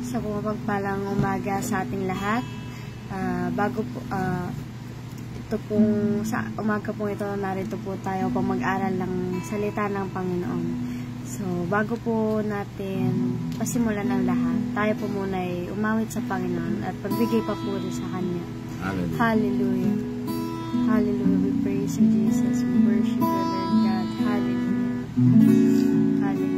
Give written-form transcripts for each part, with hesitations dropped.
Sa pumapagpalang umaga sa ating lahat. Ito pong sa umaga pong ito, narito po tayo upang mag-aral ng salita ng Panginoon. So, bago po natin pasimulan ang lahat, tayo po muna ay umawit sa Panginoon at pagbigay papuri sa Kanya. Hallelujah. Hallelujah. Hallelujah. We praise you, Jesus. We worship you, Lord God. Hallelujah. Hallelujah.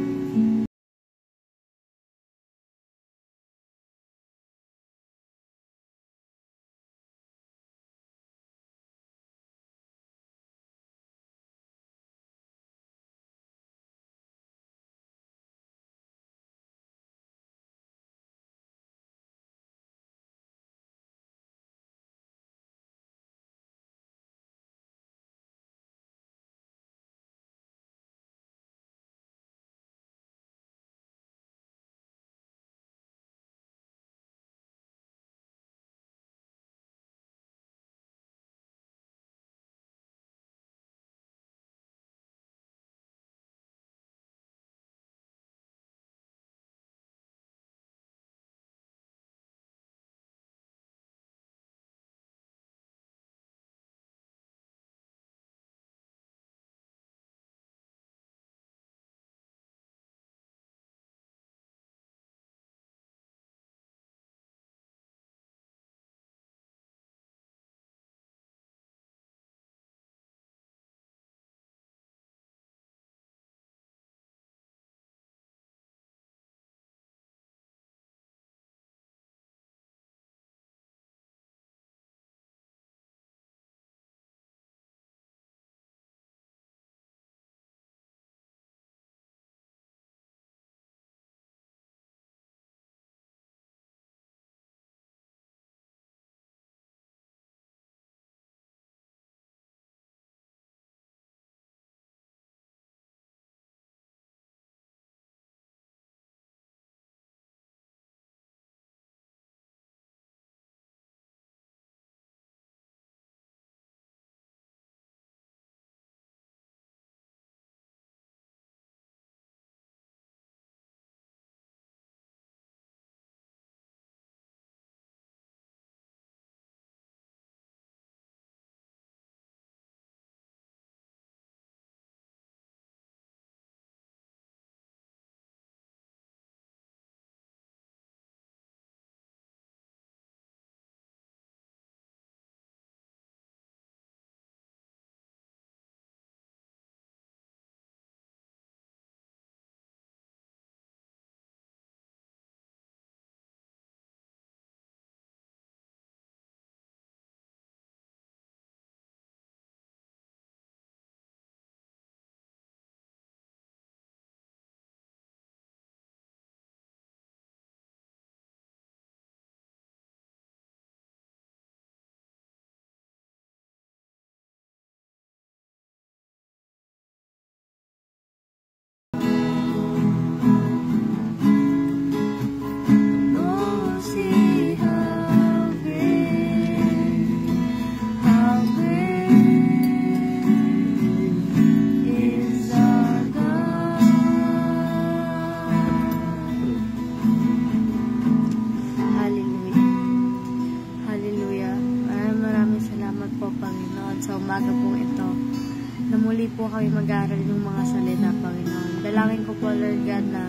po kami mag-aaral ng mga salita, Panginoon. Dalangin ko po, Lord God, na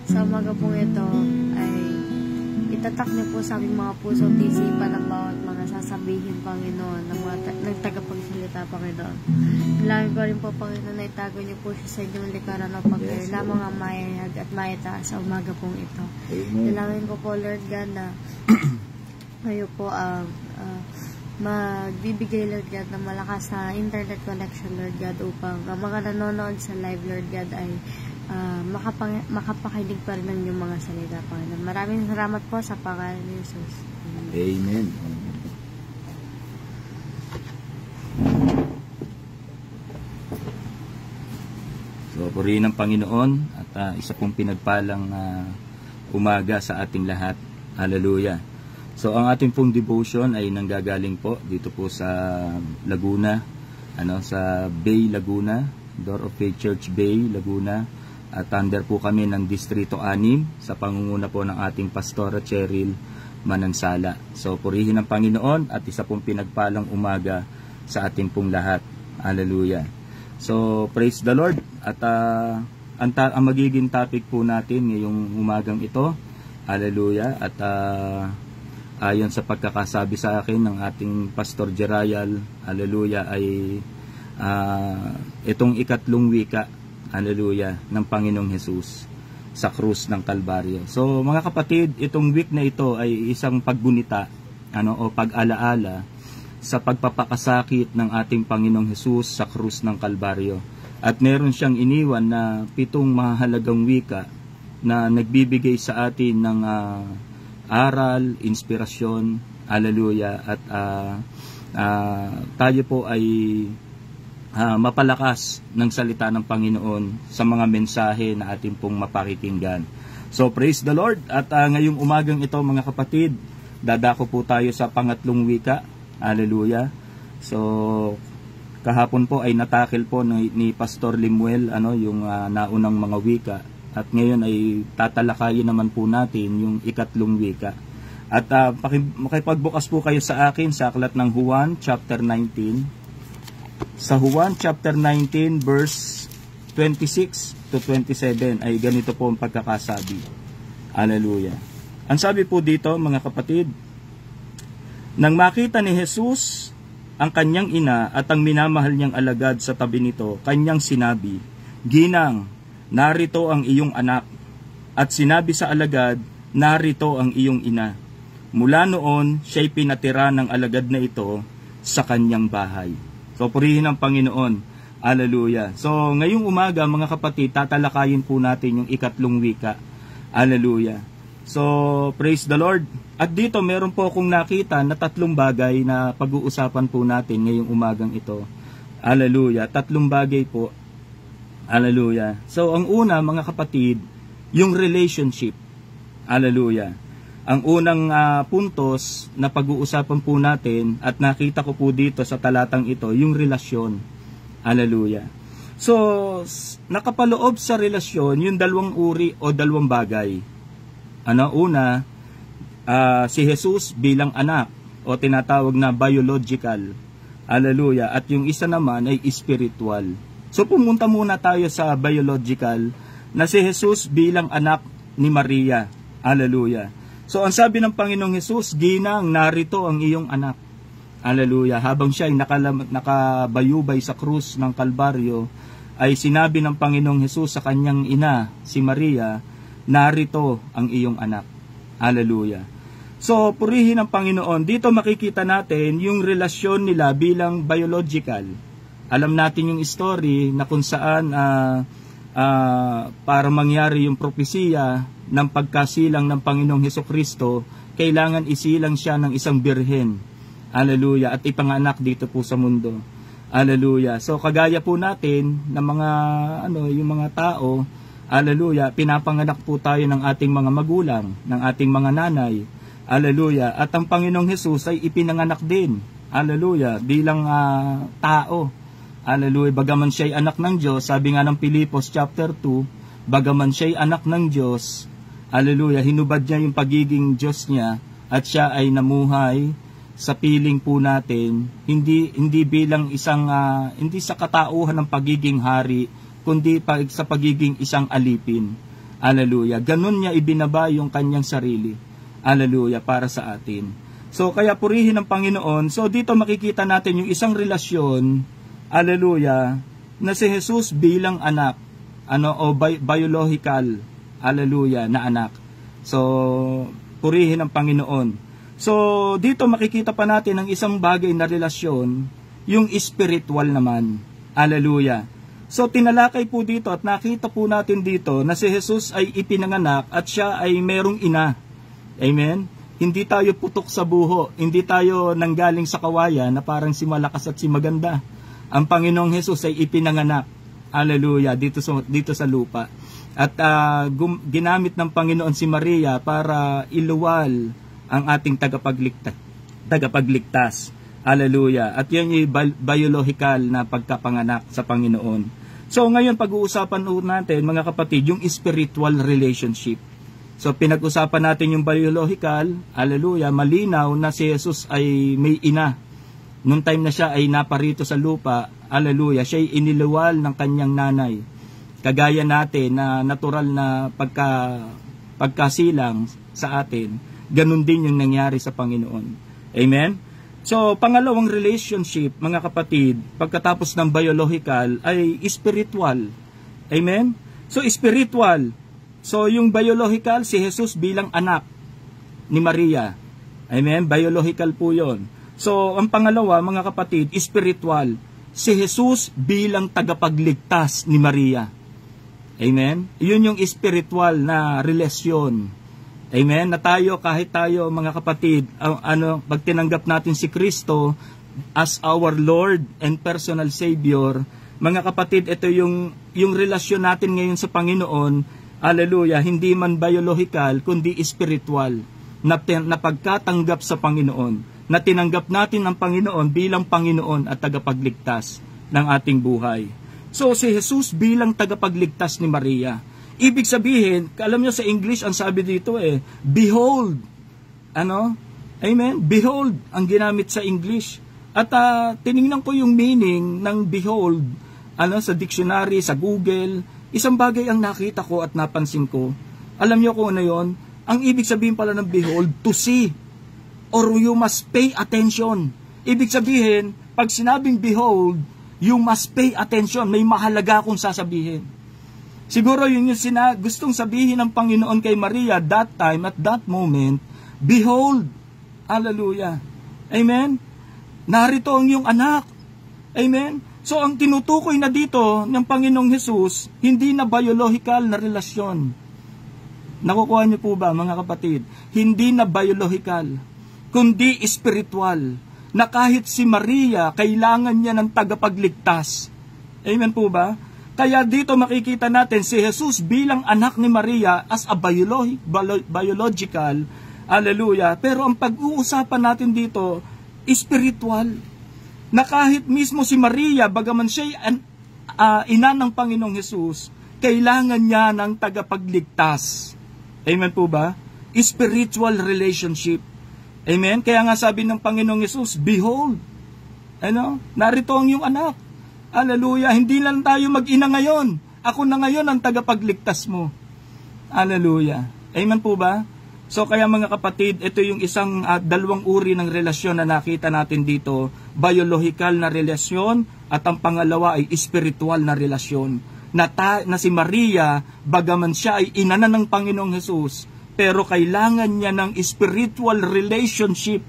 sa umaga po ito ay itatak niyo po sa aming mga puso at isipan ng bawat mga sasabihin, Panginoon, ng mga nagtagapagsalita, Panginoon. Dalangin ko rin po, Panginoon, na itago niyo po siya sa inyong likaran o pagkayo lamang ang mayayag at mayataas sa umaga pong ito. Dalangin ko po, Lord God, na kayo po magbibigay, Lord God, ng malakas na internet connection, Lord God, upang ang mga nanonood sa live, Lord God, ay makapakinig pa rin ng inyong mga salita, Panginoon. Maraming salamat po sa pangalan ni Jesus. Amen. So, purihin ng Panginoon at isa pong pinagpalang umaga sa ating lahat. Hallelujah. So ang ating pong devotion ay nanggagaling po dito po sa Laguna, sa Bay Laguna, Door of Faith Church Bay Laguna. At under po kami ng Distrito 6 sa pangunguna po ng ating Pastora Cheryl Manansala. So purihin ng Panginoon at isa pong pinagpalang umaga sa ating pong lahat. Hallelujah. So praise the Lord. At ang magiging topic po natin ngayong umagang ito, hallelujah, at ayon sa pagkakasabi sa akin ng ating Pastor Jerayal, hallelujah, ay itong ikatlong wika, hallelujah, ng Panginoong Hesus sa krus ng Kalbaryo. So mga kapatid, itong week na ito ay isang paggunita o pag-alaala sa pagpapakasakit ng ating Panginoong Hesus sa krus ng Kalbaryo. At meron siyang iniwan na 7 mahalagang wika na nagbibigay sa atin ng aral, inspirasyon, hallelujah, at tayo po ay mapalakas ng salita ng Panginoon sa mga mensahe na ating pong mapakikinggan. So praise the Lord. At ngayong umagang ito mga kapatid, dadako po tayo sa pangatlong wika, hallelujah. So kahapon po ay natakil po ni Pastor Limuel yung naunang mga wika. At ngayon ay tatalakayin naman po natin yung ikatlong wika. At makipagbukas po kayo sa akin sa aklat ng Juan chapter 19. Sa Juan chapter 19 verse 26 to 27 ay ganito po ang pagkakasabi. Hallelujah. Ang sabi po dito mga kapatid, nang makita ni Jesus ang kanyang ina at ang minamahal niyang alagad sa tabi nito, kanyang sinabi, "Ginang, narito ang iyong anak." At sinabi sa alagad, "Narito ang iyong ina." Mula noon, siya'y pinatira ng alagad na ito sa kanyang bahay. So, purihin ang Panginoon. Hallelujah. So, ngayong umaga, mga kapatid, tatalakayin po natin yung ikatlong wika. Hallelujah. So, praise the Lord. At dito, meron po akong nakita na 3 bagay na pag-uusapan po natin ngayong umagang ito. Hallelujah. 3 bagay po. Hallelujah. So, ang una, mga kapatid, yung relationship. Hallelujah. Ang unang puntos na pag-uusapan po natin at nakita ko po dito sa talatang ito, yung relasyon. Hallelujah. So, nakapaloob sa relasyon yung 2 uri o 2 bagay. Una, si Jesus bilang anak o tinatawag na biological. Hallelujah. At yung isa naman ay spiritual. So, pumunta muna tayo sa biological na si Jesus bilang anak ni Maria. Hallelujah. So, ang sabi ng Panginoong Hesus, "Ginang, narito ang iyong anak." Hallelujah. Habang siya ay nakabayubay sa krus ng Kalbaryo, ay sinabi ng Panginoong Hesus sa kanyang ina, si Maria, "Narito ang iyong anak." Hallelujah. So, purihin ang Panginoon. Dito makikita natin yung relasyon nila bilang biological. Alam natin yung story na kung saan para mangyari yung propesiya ng pagkasilang ng Panginoong Hesukristo, kailangan isilang siya ng isang birhen. Hallelujah. At ipanganak dito po sa mundo. Hallelujah. So kagaya po natin ng mga yung mga tao, hallelujah, pinapanganak po tayo ng ating mga magulang, ng ating mga nanay. Hallelujah. At ang Panginoong Hesus ay ipinanganak din. Hallelujah. Bilang tao. Hallelujah. Bagaman siya'y anak ng Diyos, sabi nga ng Pilipos chapter 2, bagaman siya'y anak ng Diyos, hallelujah, hinubad niya yung pagiging Diyos niya at siya ay namuhay sa piling po natin, hindi bilang isang hindi sa katauhan ng pagiging hari, kundi sa pagiging isang alipin. Hallelujah. Ganun niya ibinaba yung kanyang sarili. Hallelujah, para sa atin. So kaya purihin ng Panginoon. So dito makikita natin yung isang relasyon, hallelujah, na si Jesus bilang anak, biological, hallelujah, na anak. So, purihin ang Panginoon. So, dito makikita pa natin ang isang bagay na relasyon, yung spiritual naman, hallelujah. So, tinalakay po dito at nakita po natin dito na si Jesus ay ipinanganak at siya ay merong ina. Amen? Hindi tayo putok sa buho, hindi tayo nanggaling sa kawayan na parang si malakas at si maganda. Ang Panginoong Hesus ay ipinanganak. Hallelujah, dito sa lupa. At ginamit ng Panginoon si Maria para iluwal ang ating tagapagligtas. Hallelujah. At yan yung biological na pagkapanganak sa Panginoon. So ngayon pag-uusapan natin mga kapatid yung spiritual relationship. So pinag-usapan natin yung biological, hallelujah, malinaw na si Jesus ay may ina. Noong time na siya ay naparito sa lupa, hallelujah, siya ay iniluwal ng kanyang nanay. Kagaya natin na natural na pagkasilang sa atin, ganun din yung nangyari sa Panginoon. Amen? So, pangalawang relationship, mga kapatid, pagkatapos ng biological, ay spiritual. Amen? So, spiritual. So, yung biological, si Jesus bilang anak ni Maria. Amen? Biological po yon. So, ang pangalawa, mga kapatid, spiritual. Si Jesus bilang tagapagligtas ni Maria. Amen? Yun yung spiritual na relasyon. Amen? Na tayo, kahit tayo mga kapatid, pag tinanggap natin si Kristo as our Lord and personal Savior, mga kapatid, ito yung relasyon natin ngayon sa Panginoon, hallelujah, hindi man biological, kundi spiritual, na pagkatanggap sa Panginoon, na tinanggap natin ang Panginoon bilang Panginoon at tagapagligtas ng ating buhay. So, si Jesus bilang tagapagligtas ni Maria, ibig sabihin, alam nyo sa English, ang sabi dito behold. Amen? Behold, ang ginamit sa English. At tinignan ko yung meaning ng behold, sa dictionary, sa Google. Isang bagay ang nakita ko at napansin ko. Alam nyo kung ano yun? Ang ibig sabihin pala ng behold, to see. Or you must pay attention. Ibig sabihin, pag sinabing behold, you must pay attention. May mahalaga akong sasabihin. Siguro yun yung gustong sabihin ng Panginoon kay Maria that time, at that moment, behold, hallelujah, amen, narito ang iyong anak, amen. So ang tinutukoy na dito ng Panginoong Jesus, hindi na biological na relasyon. Nakukuha niyo po ba mga kapatid? Hindi na biological, kundi spiritual, na kahit si Maria, kailangan niya ng tagapagligtas. Amen po ba? Kaya dito makikita natin si Jesus bilang anak ni Maria as a biological, hallelujah. Pero ang pag-uusapan natin dito, spiritual. Na kahit mismo si Maria, bagaman siya ina ng Panginoong Jesus, kailangan niya ng tagapagligtas. Amen po ba? Spiritual relationship. Amen? Kaya nga sabi ng Panginoong Jesus, behold, narito ang iyong anak. Hallelujah, hindi lang tayo mag-ina ngayon. Ako na ngayon ang tagapagligtas mo. Hallelujah. Amen po ba? So kaya mga kapatid, ito yung isang dalawang uri ng relasyon na nakita natin dito. Biological na relasyon at ang pangalawa ay spiritual na relasyon. Na si Maria, bagaman siya ay ina na ng Panginoong Jesus, pero kailangan niya ng spiritual relationship.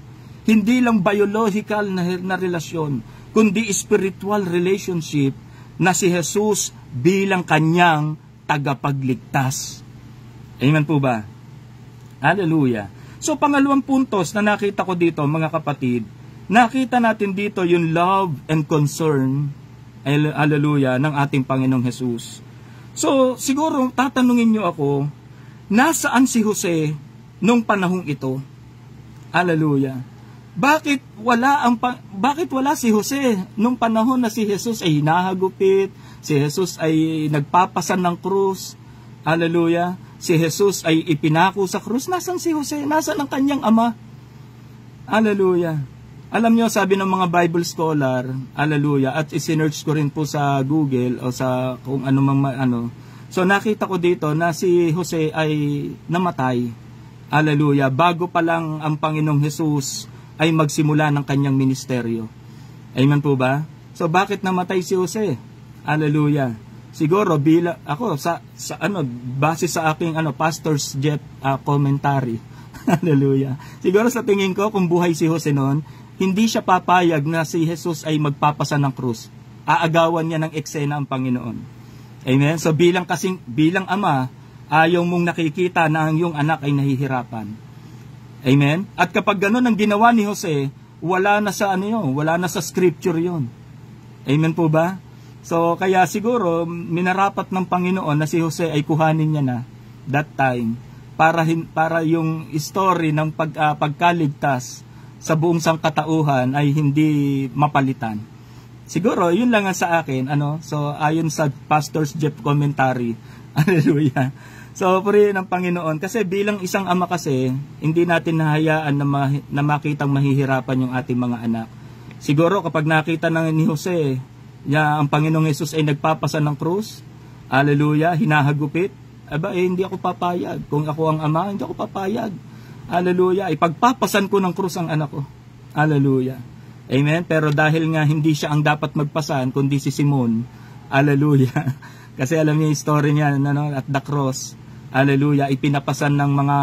Hindi lang biological na relasyon, kundi spiritual relationship na si Jesus bilang kanyang tagapagligtas. Amen po ba? Hallelujah. So pangalawang puntos na nakita ko dito mga kapatid, nakita natin dito yung love and concern, hallelujah, ng ating Panginoong Jesus. So siguro tatanungin niyo ako, nasaan si Jose nung panahong ito? Hallelujah. Bakit wala si Jose nung panahon na si Jesus ay hinahagupit, si Jesus ay nagpapasan ng krus, hallelujah, si Jesus ay ipinako sa krus? Nasaan si Jose? Nasaan ang kanyang ama? Hallelujah. Alam nyo, sabi ng mga Bible scholar, hallelujah, at isinearch ko rin po sa Google o sa kung ano mang so nakita ko dito na si Jose ay namatay, hallelujah, bago pa lang ang Panginoong Jesus ay magsimula ng kanyang ministeryo. Amen po ba? So bakit namatay si Jose? Hallelujah. Siguro base sa aking pastor's jet commentary. Hallelujah. Siguro sa tingin ko kung buhay si Jose noon, hindi siya papayag na si Jesus ay magpapasa ng krus. Aagawan niya ng eksena ang Panginoon. Amen. So bilang ama, ayaw mong nakikita na ang iyong anak ay nahihirapan. Amen? At kapag gano'n ang ginawa ni Jose, wala na sa scripture yon. Amen po ba? So, kaya siguro, minarapat ng Panginoon na si Jose ay kuhanin niya na that time para yung story ng pagkaligtas sa buong sangkatauhan ay hindi mapalitan. Siguro, yun lang ang sa akin. So, ayon sa Pastor's Jeff commentary, hallelujah. So, purihin ng Panginoon. Kasi bilang isang ama kasi, hindi natin nahayaan na makitang mahihirapan yung ating mga anak. Siguro, kapag nakita ni Jose, ang Panginoong Hesus ay nagpapasan ng krus, hallelujah, hinahagupit, hindi ako papayag. Kung ako ang ama, hindi ako papayag. Hallelujah, ipagpapasan ko ng krus ang anak ko. Hallelujah. Amen? Pero dahil nga hindi siya ang dapat magpasan, kundi si Simon, hallelujah. Kasi alam niya yung story niya, at the cross, hallelujah, ipinapasan ng mga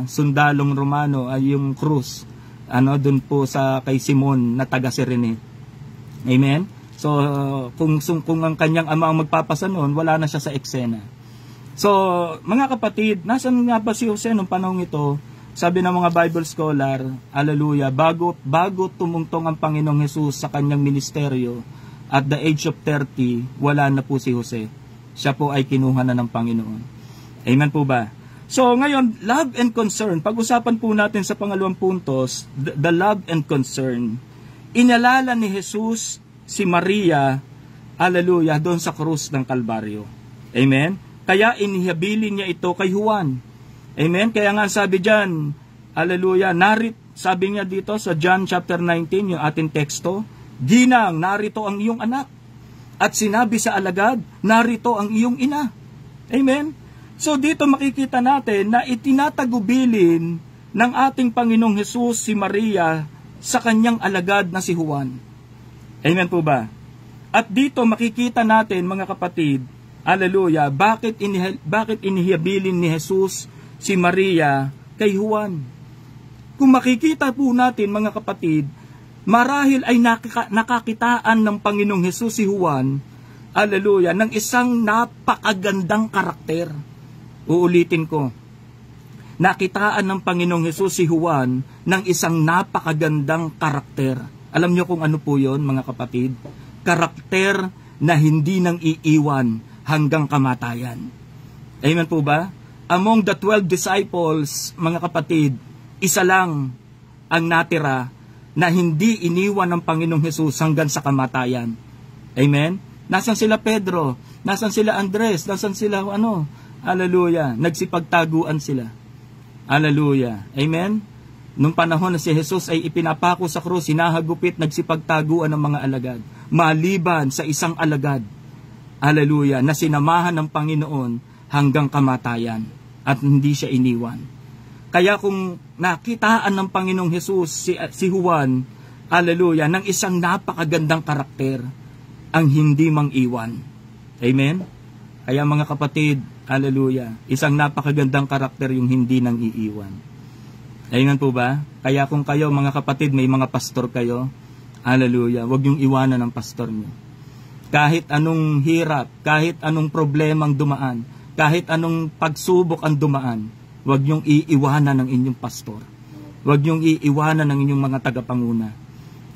sundalong Romano ay yung krus, dun po kay Simon na taga Cirene. Amen? So, kung ang kanyang ama ang magpapasa noon, wala na siya sa eksena. So, mga kapatid, nasan nga ba si Jose nung panahon ito? Sabi ng mga Bible scholar, hallelujah, bago tumungtong ang Panginoong Hesus sa kanyang ministeryo, at the age of 30, wala na po si Jose. Siya po ay kinuha na ng Panginoon. Amen po ba? So, ngayon, love and concern. Pag-usapan po natin sa pangalawang puntos, the love and concern. Inalala ni Jesus si Maria, hallelujah, doon sa krus ng Kalbaryo. Amen? Kaya inihabilin niya ito kay Juan. Amen? Kaya nga sabi diyan, hallelujah, sabi niya dito sa John chapter 19, yung ating teksto, Ginang, narito ang iyong anak. At sinabi sa alagad, narito ang iyong ina. Amen? So dito makikita natin na itinatagubilin ng ating Panginoong Hesus si Maria sa kanyang alagad na si Juan. Amen po ba? At dito makikita natin, mga kapatid, hallelujah, bakit inihabilin ni Jesus si Maria kay Juan? Kung makikita po natin, mga kapatid, marahil ay nakakitaan ng Panginoong Hesus si Juan, hallelujah, ng isang napakagandang karakter. Uulitin ko. Nakitaan ng Panginoong Hesus si Juan ng isang napakagandang karakter. Alam niyo kung ano po yon, mga kapatid? Karakter na hindi nang iiwan hanggang kamatayan. Amen po ba? Among the 12 disciples, mga kapatid, isa lang ang natira na hindi iniwan ng Panginoong Hesus hanggang sa kamatayan. Amen? Nasaan sila Pedro? Nasaan sila Andres? Nasaan sila Hallelujah. Nagsipagtaguan sila. Hallelujah. Amen? Nung panahon na si Jesus ay ipinapako sa krus, hinahagupit, nagsipagtaguan ng mga alagad. Maliban sa isang alagad, hallelujah, na sinamahan ng Panginoon hanggang kamatayan at hindi siya iniwan. Kaya kung nakitaan ng Panginoong Jesus si Juan, hallelujah, ng isang napakagandang karakter, ang hindi mang-iwan. Amen? Kaya mga kapatid, hallelujah, isang napakagandang karakter yung hindi nang iiwan. Ayan po ba? Kaya kung kayo, mga kapatid, may mga pastor kayo, hallelujah, huwag niyong iwanan ng pastor niyo. Kahit anong hirap, kahit anong problemang dumaan, kahit anong pagsubok ang dumaan, huwag niyong iiwanan ng inyong pastor. Huwag niyong iiwanan ng inyong mga tagapanguna.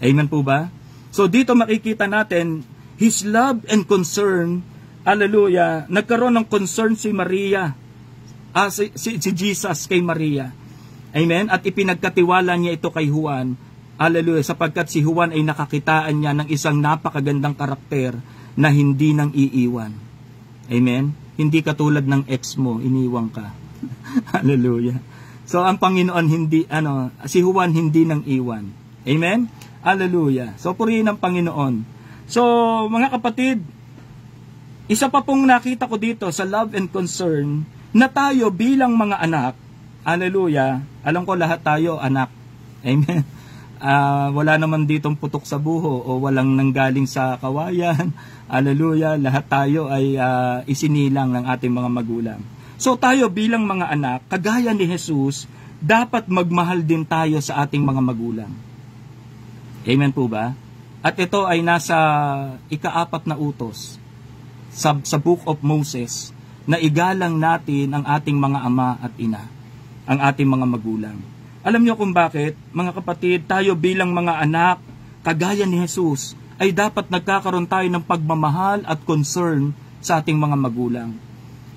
Amen po ba? So dito makikita natin, His love and concern, hallelujah, nagkaroon ng concern si Maria, si Jesus kay Maria. Amen? At ipinagkatiwala niya ito kay Juan. Hallelujah. Sapagkat si Juan ay nakakitaan niya ng isang napakagandang karakter na hindi nang iiwan. Amen? Hindi katulad ng ex mo, iniwan ka. Hallelujah. So, ang Panginoon si Juan hindi nang iwan. Amen? Hallelujah. So, purihin ang Panginoon. So, mga kapatid, isa pa pong nakita ko dito sa love and concern na tayo bilang mga anak, hallelujah, alam ko lahat tayo anak. Amen. Wala naman ditong putok sa buho o walang nanggaling sa kawayan. Hallelujah, lahat tayo ay isinilang ng ating mga magulang. So tayo bilang mga anak, kagaya ni Jesus, dapat magmahal din tayo sa ating mga magulang. Amen po ba? At ito ay nasa ika-4 na utos sa Book of Moses na igalang natin ang ating mga ama at ina, ang ating mga magulang. Alam niyo kung bakit, mga kapatid, tayo bilang mga anak, kagaya ni Jesus, ay dapat nagkakaroon tayo ng pagmamahal at concern sa ating mga magulang.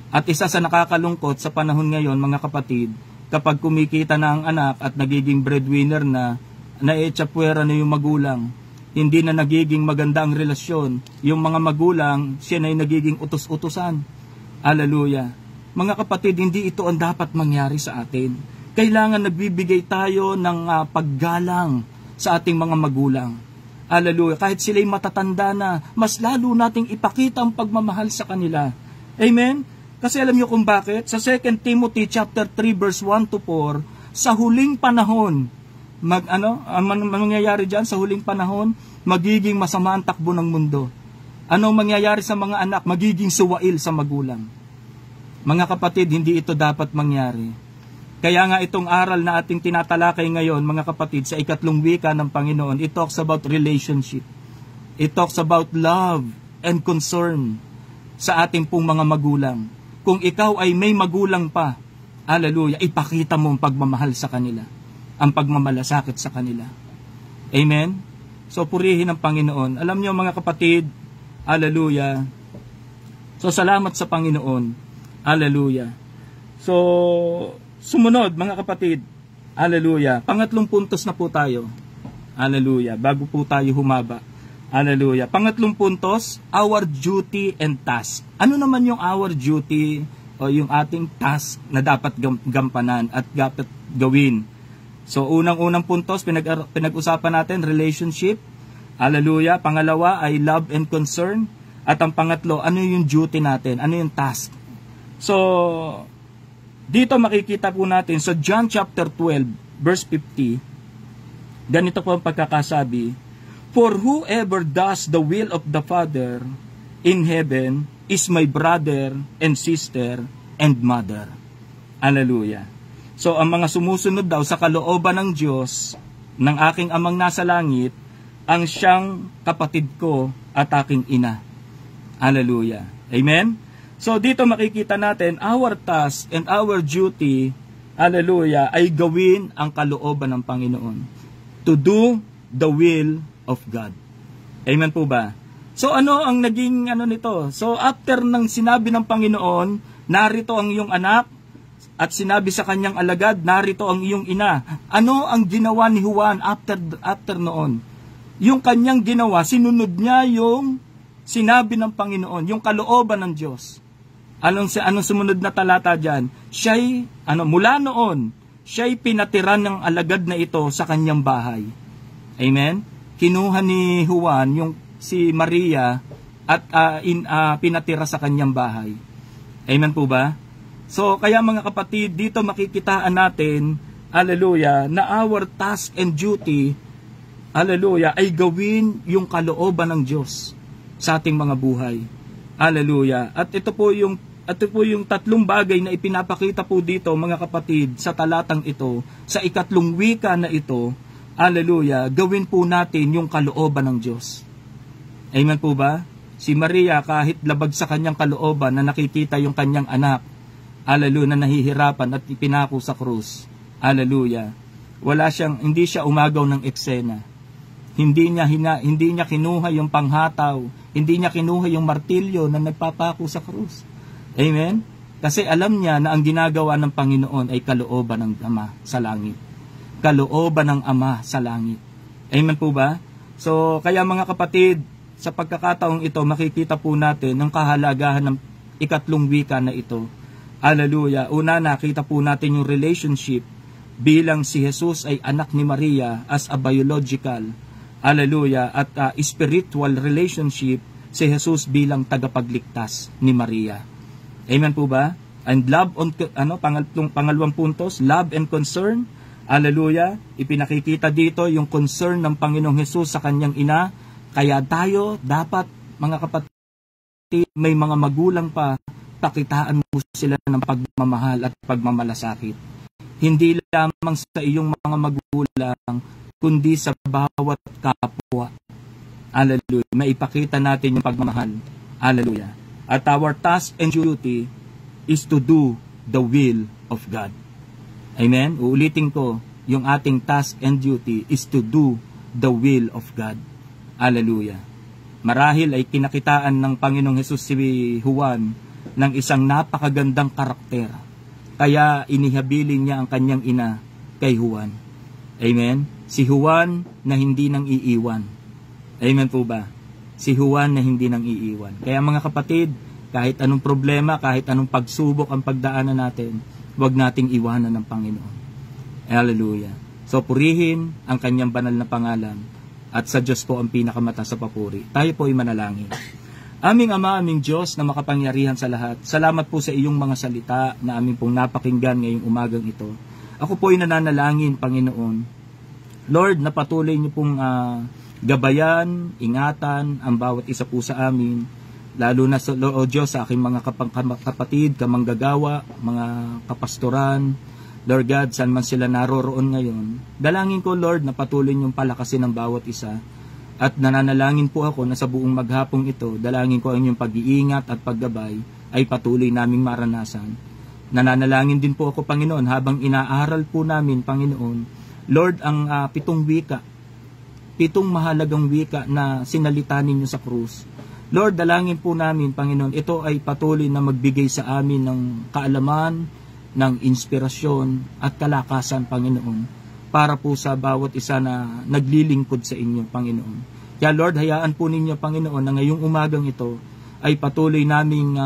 At isa sa nakakalungkot sa panahon ngayon, mga kapatid, kapag kumikita na ang anak at nagiging breadwinner na naetsapwera na yung magulang, hindi na nagiging maganda ang relasyon, yung mga magulang, siya na yung nagiging utos-utusan. Hallelujah. Mga kapatid, hindi ito ang dapat mangyari sa atin. Kailangan nagbibigay tayo ng paggalang sa ating mga magulang. Hallelujah. Kahit sila'y matatanda na, mas lalo nating ipakita ang pagmamahal sa kanila. Amen? Kasi alam niyo kung bakit? Sa 2 Timothy chapter 3 verse 1 to 4, sa huling panahon, mangyayari diyan sa huling panahon, magiging masama ang takbo ng mundo. Anong mangyayari sa mga anak? Magiging suwail sa magulang. Mga kapatid, hindi ito dapat mangyari. Kaya nga itong aral na ating tinatalakay ngayon, mga kapatid, sa 3 wika ng Panginoon, it talks about relationship. It talks about love and concern sa ating pong mga magulang. Kung ikaw ay may magulang pa, hallelujah, ipakita mo ang pagmamahal sa kanila, ang pagmamalasakit sa kanila. Amen? So, purihin ang Panginoon. Alam niyo mga kapatid, hallelujah. So, salamat sa Panginoon. Hallelujah. So, sumunod mga kapatid, hallelujah. Pangatlong puntos na po tayo. Hallelujah. Bago po tayo humaba. Hallelujah. Pangatlong puntos, our duty and task. Ano naman yung our duty o yung ating task na dapat gampanan at dapat gawin? So, unang-unang puntos, pinag-usapan natin, relationship. Hallelujah. Pangalawa ay love and concern. At ang pangatlo, ano yung duty natin? Ano yung task? So, dito makikita po natin sa John chapter 12, verse 50, ganito po ang pagkakasabi, for whoever does the will of the Father in heaven is my brother and sister and mother. Hallelujah. So, ang mga sumusunod daw sa kalooban ng Diyos, ng aking amang nasa langit, ang siyang kapatid ko at aking ina. Hallelujah. Amen? So, dito makikita natin, our task and our duty, hallelujah, ay gawin ang kalooban ng Panginoon. To do the will of God. Amen po ba? So, ano ang naging nito? So, after ng sinabi ng Panginoon, narito ang iyong anak, at sinabi sa kanyang alagad, narito ang iyong ina. Ano ang ginawa ni Juan after noon? Yung kanyang ginawa, sinunod niya yung sinabi ng Panginoon, yung kalooban ng Diyos. Anong sumunod na talata dyan? Siya'y, mula noon, siya'y pinatiran ng alagad na ito sa kanyang bahay. Amen? Kinuha ni Juan yung si Maria at pinatira sa kanyang bahay. Amen po ba? So, kaya mga kapatid, dito makikitaan natin, hallelujah, na our task and duty, hallelujah, ay gawin yung kalooban ng Diyos sa ating mga buhay. Hallelujah. At ito po yung tatlong bagay na ipinapakita po dito, mga kapatid, sa talatang ito, sa 3 wika na ito, hallelujah, gawin po natin yung kalooban ng Diyos. Amen po ba? Si Maria, kahit labag sa kanyang kalooban na nakikita yung kanyang anak, hallelujah, na nahihirapan at ipinako sa krus. Hallelujah. Hindi siya umagaw ng eksena. Hindi niya kinuha yung panghataw. Hindi niya kinuha yung martilyo na nagpapako sa krus. Amen? Kasi alam niya na ang ginagawa ng Panginoon ay kalooban ng Ama sa langit. Kalooban ng Ama sa langit. Amen po ba? So, kaya mga kapatid, sa pagkakataong ito, makikita po natin ang kahalagahan ng 3 wika na ito. Hallelujah. Una, nakita po natin yung relationship bilang si Jesus ay anak ni Maria as a biological, hallelujah, at spiritual relationship si Jesus bilang tagapagligtas ni Maria. Amen po ba? And love on pangalawang puntos, love and concern. Hallelujah. Ipinakikita dito yung concern ng Panginoong Jesus sa kanyang ina. Kaya tayo dapat, mga kapatid, may mga magulang pa, pakitaan mo sila ng pagmamahal at pagmamalasakit. Hindi lamang sa iyong mga magulang, kundi sa bawat kapwa. Hallelujah. Maipakita natin yung pagmamahal. Hallelujah. At our task and duty is to do the will of God. Amen? Uulitin ko, yung ating task and duty is to do the will of God. Hallelujah. Marahil ay kinakitaan ng Panginoong Hesus si Juan ng isang napakagandang karakter. Kaya inihabilin niya ang kanyang ina kay Juan. Amen? Si Juan na hindi nang iiwan. Amen po ba? Si Juan na hindi nang iiwan. Kaya mga kapatid, kahit anong problema, kahit anong pagsubok ang pagdaanan natin, huwag nating iwanan ng Panginoon. Hallelujah. So purihin ang kanyang banal na pangalan at sa Diyos po ang pinakamataas sa papuri. Tayo po ay manalangin. Aming Ama, aming Diyos na makapangyarihan sa lahat, salamat po sa iyong mga salita na aming pong napakinggan ngayong umagang ito. Ako po ay nananalangin, Panginoon. Lord, na patuloy niyo pong gabayan, ingatan ang bawat isa po sa amin, lalo na sa Diyos, sa aking mga kapatid, kamanggagawa, mga kapastoran, Lord God, saan man sila naroroon ngayon. Dalangin ko, Lord, na patuloy niyong palakasin ang bawat isa. At nananalangin po ako na sa buong maghapong ito, dalangin ko ang inyong pag-iingat at paggabay ay patuloy naming maranasan. Nananalangin din po ako, Panginoon, habang inaaral po namin, Panginoon, Lord, ang 7 wika, 7 mahalagang wika na sinalita ninyo sa krus. Lord, dalangin po namin, Panginoon, ito ay patuloy na magbigay sa amin ng kaalaman, ng inspirasyon at kalakasan, Panginoon, para po sa bawat isa na naglilingkod sa inyo, Panginoon. Kaya Lord, hayaan po ninyo, Panginoon, na ngayong umagang ito ay patuloy naming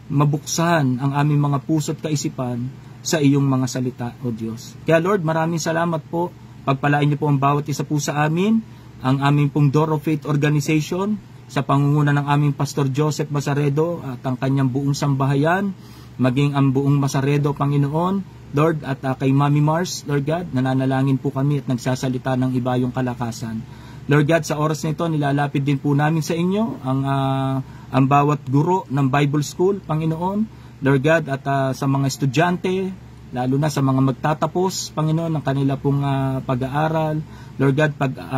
mabuksan ang aming mga puso't kaisipan sa iyong mga salita, O Diyos. Kaya Lord, maraming salamat po. Pagpalain niyo po ang bawat isa po sa amin, ang aming pong Door of Faith Organization, sa pangunguna ng aming Pastor Joseph Masaredo at ang kanyang buong sambahayan, maging ang buong Masaredo, Panginoon, Lord, at kay Mami Mars, Lord God, nananalangin po kami at nagsasalita ng iba yung kalakasan. Lord God, sa oras na ito, nilalapid din po namin sa inyo ang bawat guro ng Bible School, Panginoon, Lord God, at sa mga estudyante, lalo na sa mga magtatapos, Panginoon, ng kanila pong pag-aaral. Lord God,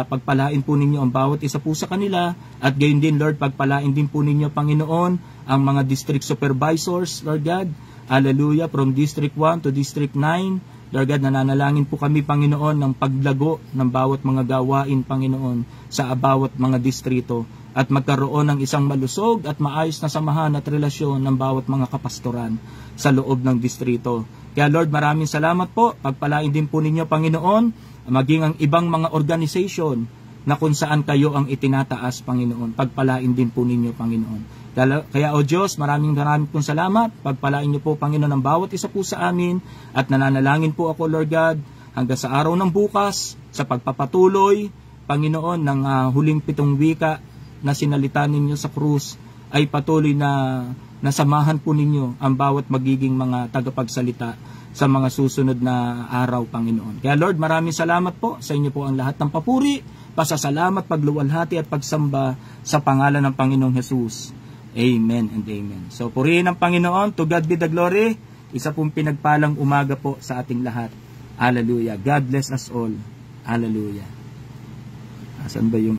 pagpalain po ninyo ang bawat isa po sa kanila, at gayon din, Lord, pagpalain din po ninyo, Panginoon, ang mga district supervisors, Lord God, hallelujah, from District 1 to District 9, Lord God, nananalangin po kami, Panginoon, ng paglago ng bawat mga gawain, Panginoon, sa bawat mga distrito, at magkaroon ng isang malusog at maayos na samahan at relasyon ng bawat mga kapastoran sa loob ng distrito. Kaya Lord, maraming salamat po. Pagpalain din po ninyo, Panginoon, maging ang ibang mga organization na kung saan kayo ang itinataas, Panginoon. Pagpalain din po ninyo, Panginoon. Kaya, O Diyos, maraming pong salamat. Pagpalain niyo po, Panginoon, ang bawat isa po sa amin. At nananalangin po ako, Lord God, hanggang sa araw ng bukas, sa pagpapatuloy, Panginoon, ng huling 7 wika na sinalita ninyo sa krus, ay patuloy na nasamahan po ninyo ang bawat magiging mga tagapagsalita sa mga susunod na araw, Panginoon. Kaya Lord, maraming salamat po. Sa inyo po ang lahat ng papuri, pasasalamat, pagluwalhati at pagsamba sa pangalan ng Panginoong Hesus. Amen and amen. So, purihin ang Panginoon. To God be the glory. Isa pong pinagpalang umaga po sa ating lahat. Hallelujah. God bless us all. Hallelujah. Asan ba yung